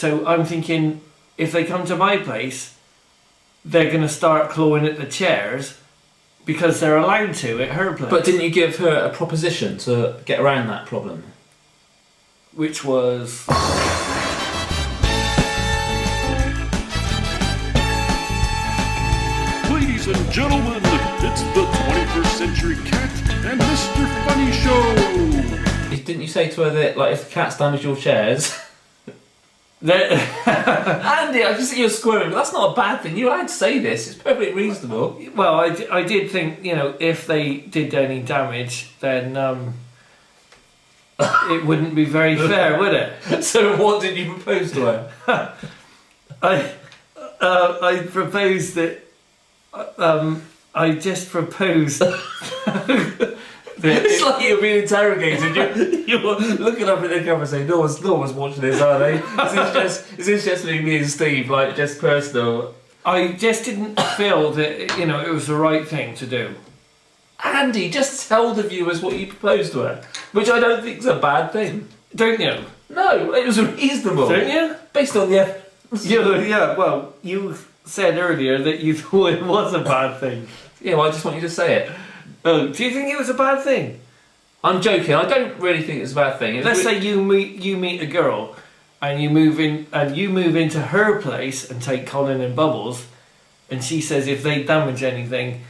So I'm thinking, if they come to my place, they're going to start clawing at the chairs because they're allowed to at her place. But didn't you give her a proposition to get around that problem? Which was... Ladies and gentlemen, it's the 21st Century Cat and Mr. Funny Show! Didn't you say to her that, like, if the cats damage your chairs... Andy, I can see you're squirming, but that's not a bad thing. You're allowed to say this. It's perfectly reasonable. Well, I did think, you know, if they did any damage, then it wouldn't be very fair, would it? So what did you propose to her? I proposed that... I just proposed... It's like you're being interrogated. You're looking up at the camera saying, no one's watching this, are they? Is this just me and Steve, like, just personal? I just didn't feel that, you know, it was the right thing to do. Andy, just tell the viewers what you proposed to her, which I don't think is a bad thing. Don't you? No, it was reasonable. Don't you? Based on the... Yeah, well, you said earlier that you thought it was a bad thing. Yeah, well, I just want you to say it. Oh, do you think it was a bad thing? I'm joking. I don't really think it's a bad thing. Let's say you meet a girl, and you move into her place and take Colin and Bubbles, and she says if they damage anything,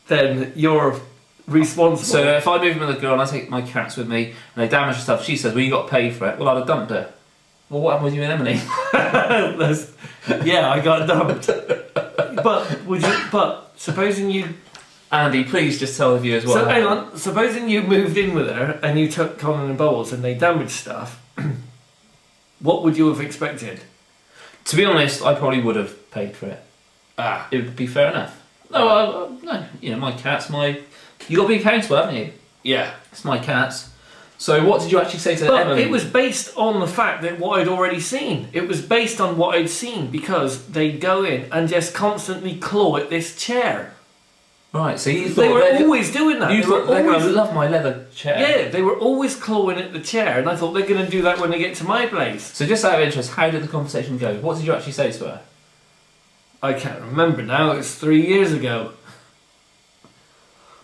then you're responsible. So if I move in with a girl and I take my cats with me and they damage the stuff, she says, "Well, you got to pay for it." Well, I'd have dumped her. Well, what happened with you and Emily? Yeah, I got dumped. But supposing you. Andy, please just tell the viewers what happened. Hang on, supposing you moved in with her and you took Colin and Bubbles and they damaged stuff, what would you have expected? To be honest, I probably would have paid for it. It would be fair enough. No, no, you know, my cats, you got to be accountable, haven't you? Yeah. It's my cats. So what did you actually say to Emily? It was based on the fact that what I'd already seen. It was based on what I'd seen because they'd go in and just constantly claw at this chair. Right, so you thought they were always doing that. You thought they're going to love my leather chair. Yeah, they were always clawing at the chair, and I thought they're going to do that when they get to my place. So just out of interest, how did the conversation go? What did you actually say to her? I can't remember now. It's 3 years ago.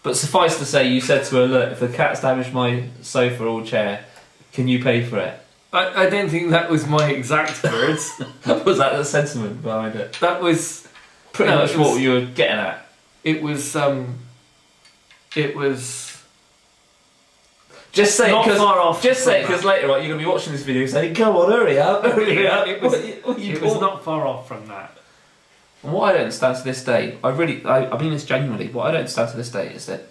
But suffice to say, you said to her, "Look, if the cat's damaged my sofa or chair, can you pay for it?" I don't think that was my exact words. Was that the sentiment behind it? That was pretty much what you were getting at. It was. Just say not far off. Just say it because later on you're going to be watching this video saying, "Come on, hurry up, hurry up." It was not far off from that. And what I don't understand to this day, I mean this genuinely. What I don't understand to this day is that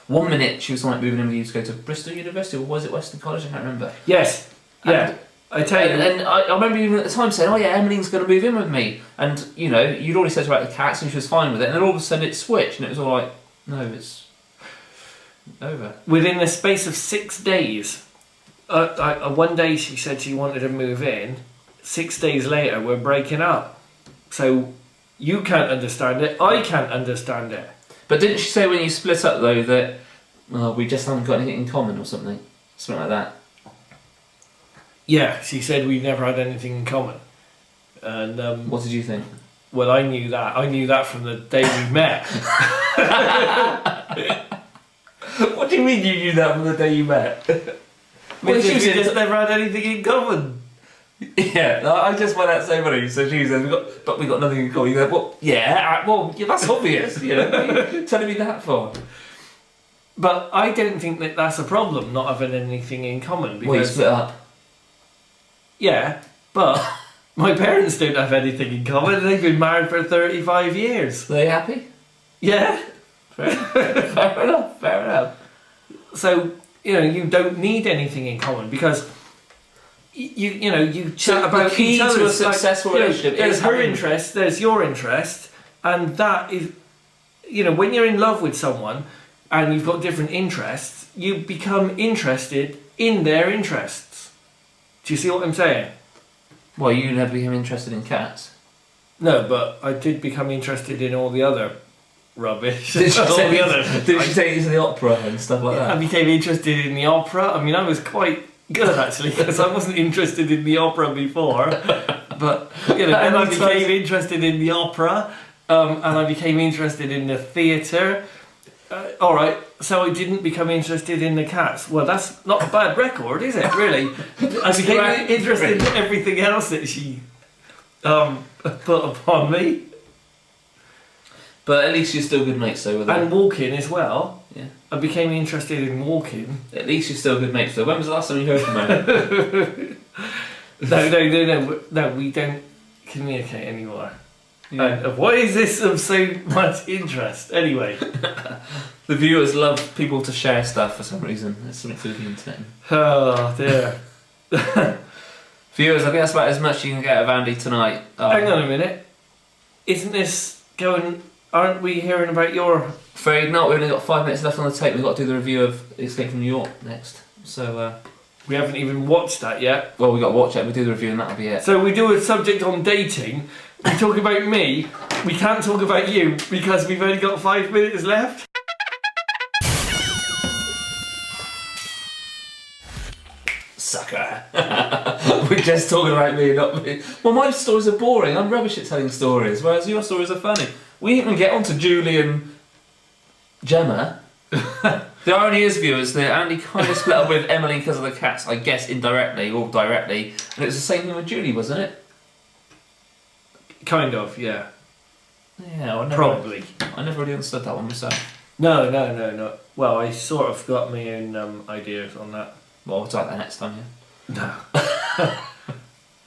1 minute she was like moving in with you to go to Bristol University, or was it Western College? I can't remember. Yes. Yeah. I tell you. And I remember even at the time saying, "Oh yeah, Emmeline's going to move in with me," and you know you'd already said about the cats and she was fine with it, and then all of a sudden it switched and it was all like, "No, it's over." Within the space of 6 days, one day she said she wanted to move in. 6 days later, we're breaking up. So you can't understand it. I can't understand it. But didn't she say when you split up though that we just haven't got anything in common or something like that? Yeah, she said we never had anything in common. And what did you think? Well, I knew that. I knew that from the day we met. What do you mean you knew that from the day you met? Well, she just never had anything in common. Yeah, I just find that so funny. So she says, we got nothing in common. You go, well, yeah, that's obvious. You know, what are you telling me that for? But I don't think that that's a problem, not having anything in common. Because, well, you split up. Yeah, but my parents don't have anything in common. They've been married for 35 years. Are they happy? Yeah. Fair enough. So, you know, you don't need anything in common because you chat about the key each other. To a successful relationship. There's her interest, there's your interest, and that is, you know, when you're in love with someone and you've got different interests, you become interested in their interests. Do you see what I'm saying? Well, you never became interested in cats. No, but I did become interested in all the other rubbish. Did she take you to the opera and stuff like that? I became interested in the opera. I mean, I was quite good actually, because I wasn't interested in the opera before. But you know, and I became interested in the opera, and I became interested in the theatre. All right, so I didn't become interested in the cats. Well, that's not a bad record, is it? Really, I became interested in everything else that she put upon me. But at least you're still good mates though with her. And walking as well. Yeah. I became interested in walking. At least you're still good mates though. When was the last time you heard from her? No, we don't communicate anymore. Yeah. And why is this of so much interest? Anyway. The viewers love people to share stuff for some reason. It's something to do with the internet. Oh dear. Viewers, I think that's about as much you can get of Andy tonight. Hang on a minute. Isn't this going... Aren't we hearing about your... Afraid not. We've only got 5 minutes left on the tape. We've got to do the review of Escape from New York next. So, We haven't even watched that yet. well, we've got to watch it. We'll do the review and that'll be it. So we do a subject on dating. We talk about me. We can't talk about you because we've only got 5 minutes left. Sucker. We're just talking about me, not me. Well, my stories are boring. I'm rubbish at telling stories, whereas your stories are funny. We even get on to Julie and Gemma. The irony is, viewers, that Andy kind of split up with Emily because of the cats, I guess indirectly or directly. And it was the same thing with Julie, wasn't it? Kind of, yeah. Yeah, I Probably. never really understood that one myself. No. Well, I sort of got my own ideas on that. Well, we'll talk about that next time, yeah. No.